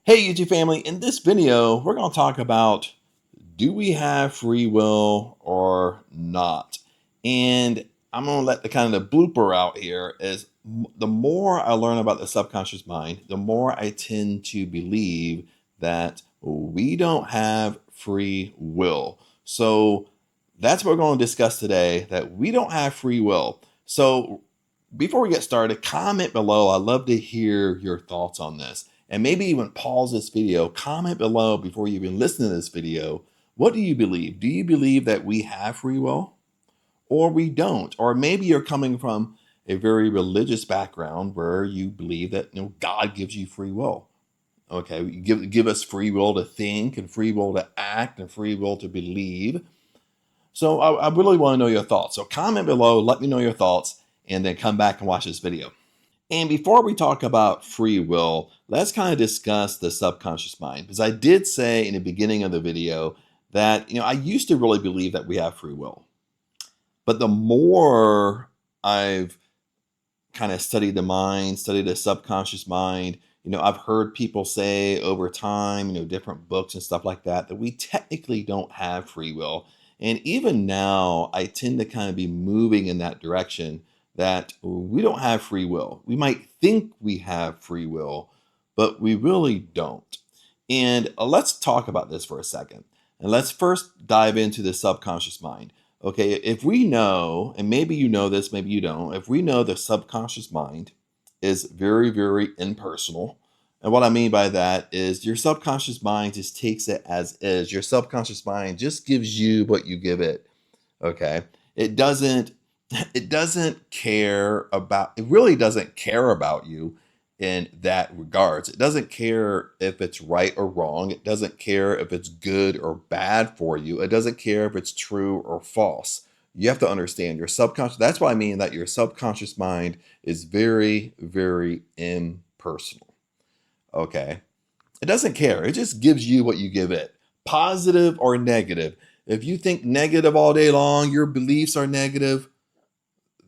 Hey YouTube family, in this video, we're going to talk about do we have free will or not? And I'm going to let the kind of the blooper out here is the more I learn about the subconscious mind, the more I tend to believe that we don't have free will. So that's what we're going to discuss today, that we don't have free will. So before we get started, comment below. I'd love to hear your thoughts on this. And maybe even pause this video, comment below before you even listen to this video. What do you believe? Do you believe that we have free will or we don't? Or maybe you're coming from a very religious background where you believe that God gives you free will. Okay, give us free will to think and free will to act and free will to believe. So I really want to know your thoughts. So comment below, let me know your thoughts, and then come back and watch this video. And before we talk about free will, let's kind of discuss the subconscious mind. Because I did say in the beginning of the video that, I used to really believe that we have free will. But the more I've kind of studied the mind, studied the subconscious mind, I've heard people say over time, different books and stuff like that, that we technically don't have free will. And even now, I tend to kind of be moving in that direction that we don't have free will. We might think we have free will, but we really don't. And let's talk about this for a second. And let's first dive into the subconscious mind. Okay, if we know, and maybe you know this, maybe you don't, if we know the subconscious mind is very, very impersonal, and what I mean by that is your subconscious mind just takes it as is. Your subconscious mind just gives you what you give it. Okay, it doesn't care about, it really doesn't care about you in that regards. It doesn't care if it's right or wrong. It doesn't care if it's good or bad for you. It doesn't care if it's true or false. You have to understand your subconscious. That's what I mean that your subconscious mind is very, very impersonal. Okay. It doesn't care. It just gives you what you give it, positive or negative. If you think negative all day long, your beliefs are negative,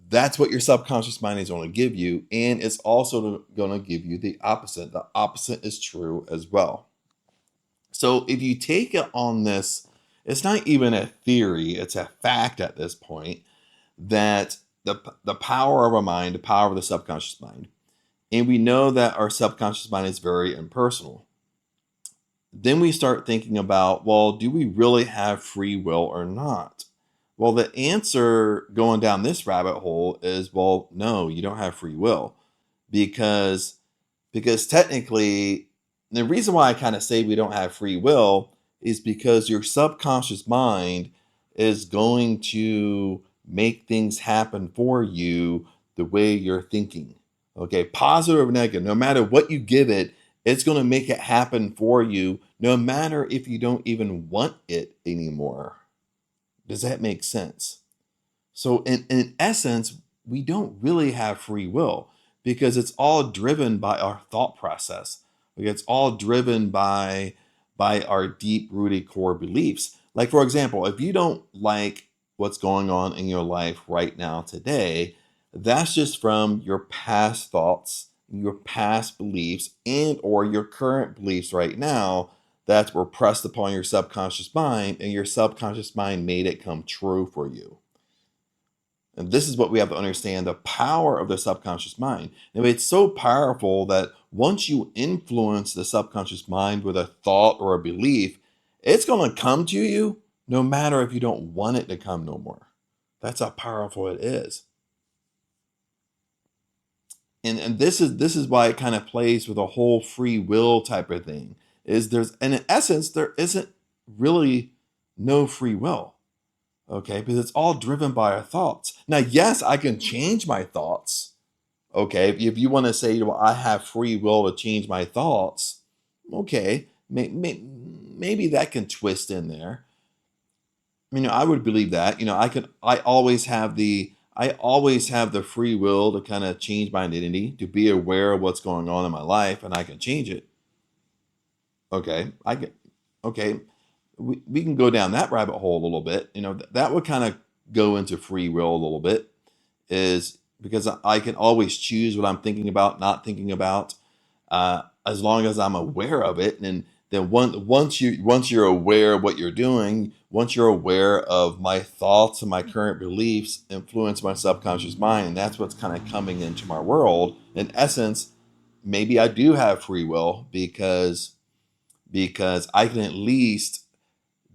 that's what your subconscious mind is going to give you. And it's also going to give you the opposite. The opposite is true as well. So if you take it on this, it's not even a theory, it's a fact at this point that the power of our mind, the power of the subconscious mind, and we know that our subconscious mind is very impersonal. Then we start thinking about, well, do we really have free will or not? Well, the answer going down this rabbit hole is, well, no, you don't have free will because technically the reason why I kind of say we don't have free will is because your subconscious mind is going to make things happen for you the way you're thinking. Okay, positive or negative, no matter what you give it, it's going to make it happen for you, no matter if you don't even want it anymore. Does that make sense? So in essence, we don't really have free will because it's all driven by our thought process. Like it's all driven by our deep-rooted core beliefs. Like for example, if you don't like what's going on in your life right now today, that's just from your past thoughts, your past beliefs, and or your current beliefs right now that were pressed upon your subconscious mind, and your subconscious mind made it come true for you. And this is what we have to understand, the power of the subconscious mind. And it's so powerful that once you influence the subconscious mind with a thought or a belief, it's going to come to you no matter if you don't want it to come no more. That's how powerful it is. And this is why it kind of plays with a whole free will type of thing. And in essence, there isn't really no free will. Okay, because it's all driven by our thoughts. Now, yes, I can change my thoughts. Okay, if you want to say, well, I have free will to change my thoughts, okay, maybe that can twist in there. I would believe that. I always have the free will to kind of change my identity, to be aware of what's going on in my life, and I can change it. Okay, okay, we can go down that rabbit hole a little bit. That would kind of go into free will a little bit, is because I can always choose what I'm thinking about, not thinking about. as long as I'm aware of it. And then once you're aware of what you're doing, once you're aware of my thoughts and my current beliefs influence my subconscious mind, and that's what's kind of coming into my world. In essence, maybe I do have free will because I can at least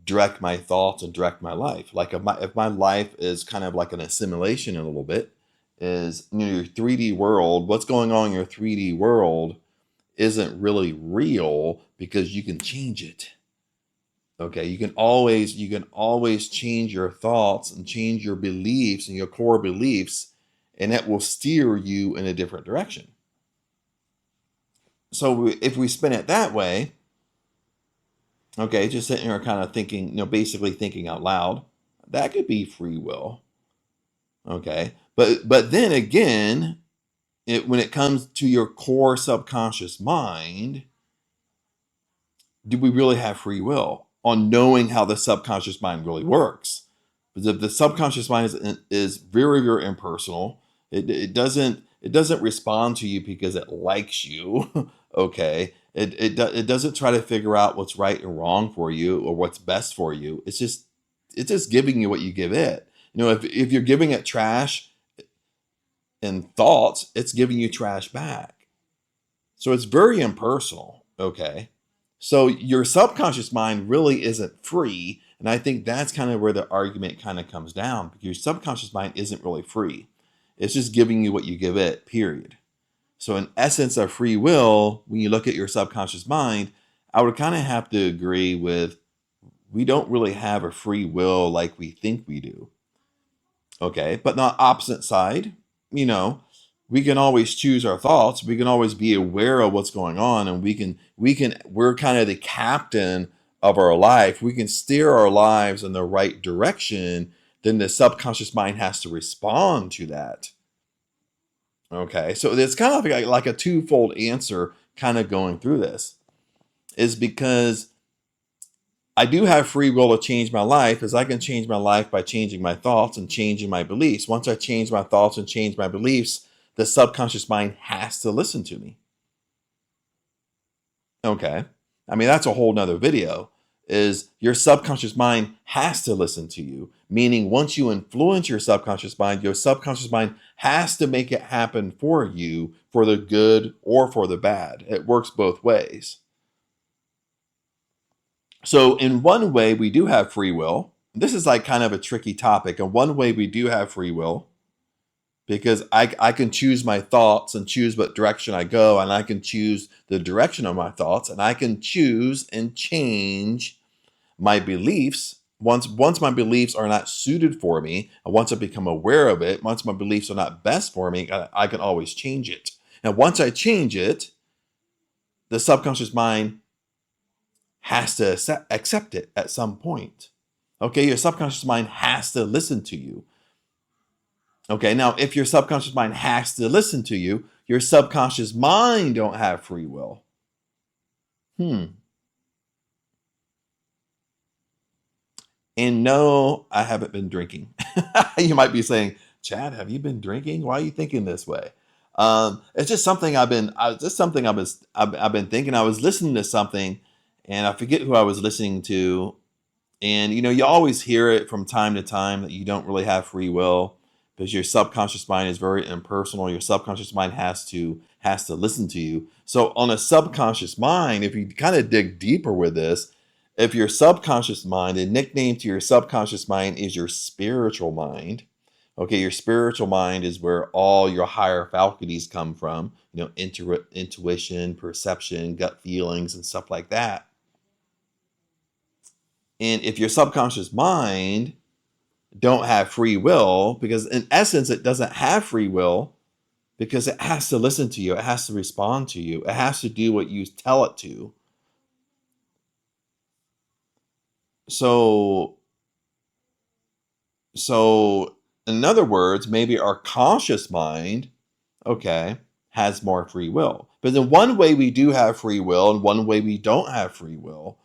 direct my thoughts and direct my life. Like if my life is kind of like an assimilation a little bit, is your 3D world, what's going on in your 3D world isn't really real because you can change it. Okay, you can always change your thoughts and change your beliefs and your core beliefs, and that will steer you in a different direction. So if we spin it that way, okay, just sitting here kind of thinking, basically thinking out loud, that could be free will. Okay, but then again, when it comes to your core subconscious mind, do we really have free will on knowing how the subconscious mind really works? Because the subconscious mind is very, very impersonal. It doesn't respond to you because it likes you. Okay, it doesn't try to figure out what's right and wrong for you or what's best for you. It's just giving you what you give it. If you're giving it trash and thoughts, it's giving you trash back. So it's very impersonal. Okay. So your subconscious mind really isn't free. And I think that's kind of where the argument kind of comes down, because your subconscious mind isn't really free. It's just giving you what you give it, period. So in essence of free will, when you look at your subconscious mind, I would kind of have to agree with, we don't really have a free will like we think we do. Okay, but on the opposite side, you know, we can always choose our thoughts. We can always be aware of what's going on, and we're kind of the captain of our life. We can steer our lives in the right direction. Then the subconscious mind has to respond to that. Okay, so it's kind of like a twofold answer kind of going through this, is because I do have free will to change my life, as I can change my life by changing my thoughts and changing my beliefs. Once I change my thoughts and change my beliefs, the subconscious mind has to listen to me. Okay. I mean, that's a whole nother video. Is your subconscious mind has to listen to you. Meaning, once you influence your subconscious mind has to make it happen for you, for the good or for the bad. It works both ways. So in one way, we do have free will. This is like kind of a tricky topic. In one way, we do have free will, because I can choose my thoughts and choose what direction I go, and I can choose the direction of my thoughts, and I can choose and change my beliefs. Once my beliefs are not suited for me, and once I become aware of it, once my beliefs are not best for me, I can always change it. And once I change it, the subconscious mind has to accept it at some point. Okay, your subconscious mind has to listen to you. Okay, now if your subconscious mind has to listen to you, your subconscious mind don't have free will. And no, I haven't been drinking. You might be saying, Chad, have you been drinking? Why are you thinking this way? It's just something I've been thinking. I was listening to something, and I forget who I was listening to. And you always hear it from time to time that you don't really have free will, because your subconscious mind is very impersonal. Your subconscious mind has to listen to you. So on a subconscious mind, if you kind of dig deeper with this, if your subconscious mind, the nickname to your subconscious mind is your spiritual mind. Okay, your spiritual mind is where all your higher faculties come from, intuition, perception, gut feelings, and stuff like that. And if your subconscious mind don't have free will, because in essence it doesn't have free will, because it has to listen to you, it has to respond to you, it has to do what you tell it to. So in other words, maybe our conscious mind, okay, has more free will. But in one way we do have free will, and one way we don't have free will.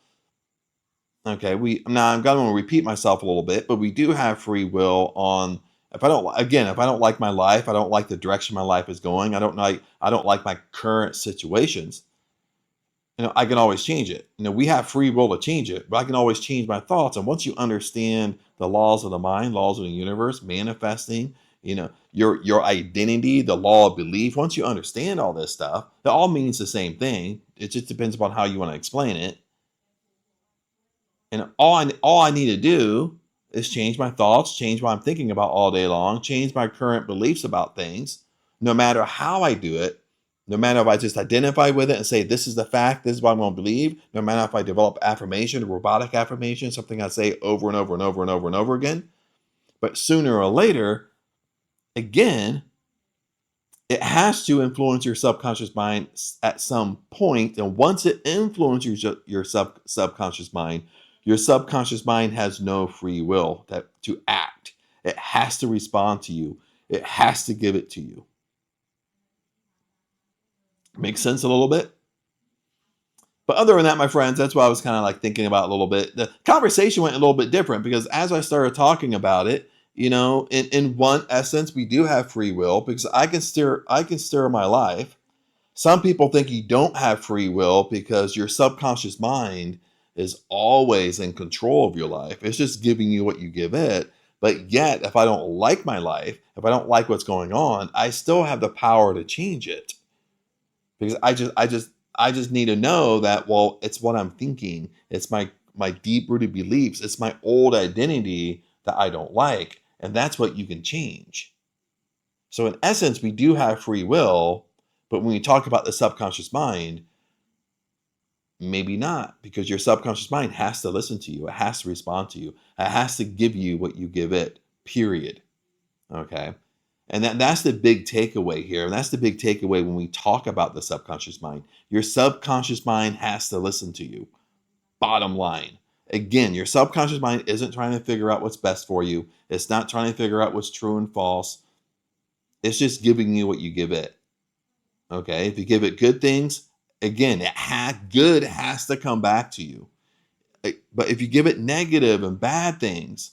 Okay, I'm going to repeat myself a little bit, but we do have free will on, if I don't like my life, I don't like the direction my life is going, I don't like my current situations, I can always change it. We have free will to change it, but I can always change my thoughts. And once you understand the laws of the mind, laws of the universe, manifesting, your identity, the law of belief, once you understand all this stuff, it all means the same thing. It just depends upon how you want to explain it. And all I need to do is change my thoughts, change what I'm thinking about all day long, change my current beliefs about things, no matter how I do it, no matter if I just identify with it and say, this is the fact, this is what I'm going to believe, no matter if I develop affirmation, robotic affirmation, something I say over and over and over and over and over again. But sooner or later, again, it has to influence your subconscious mind at some point. And once it influences your subconscious mind, your subconscious mind has no free will to act. It has to respond to you. It has to give it to you. Make sense a little bit? But other than that, my friends, that's what I was kind of like thinking about a little bit. The conversation went a little bit different because as I started talking about it, in one essence, we do have free will because I can steer my life. Some people think you don't have free will because your subconscious mind is always in control of your life. It's just giving you what you give it. But yet, if I don't like my life, if I don't like what's going on, I still have the power to change it. Because I just need to know that, well, it's what I'm thinking. It's my deep-rooted beliefs. It's my old identity that I don't like. And that's what you can change. So in essence, we do have free will, but when we talk about the subconscious mind, maybe not, because your subconscious mind has to listen to you. It has to respond to you. It has to give you what you give it, period. Okay? And that's the big takeaway here. And that's the big takeaway when we talk about the subconscious mind. Your subconscious mind has to listen to you. Bottom line. Again, your subconscious mind isn't trying to figure out what's best for you. It's not trying to figure out what's true and false. It's just giving you what you give it. Okay? If you give it good things, again, good has to come back to you. But if you give it negative and bad things,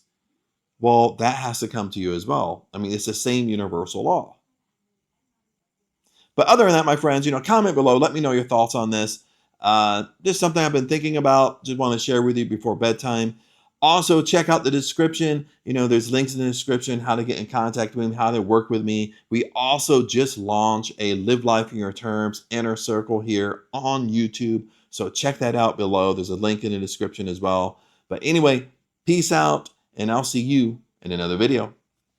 well, that has to come to you as well. I mean, it's the same universal law. But other than that, my friends, comment below. Let me know your thoughts on this. Just something I've been thinking about. Just want to share with you before bedtime. Also, check out the description. There's links in the description, how to get in contact with me, how to work with me. We also just launched a Live Life in Your Terms Inner Circle here on YouTube. So check that out below. There's a link in the description as well. But anyway, peace out, and I'll see you in another video.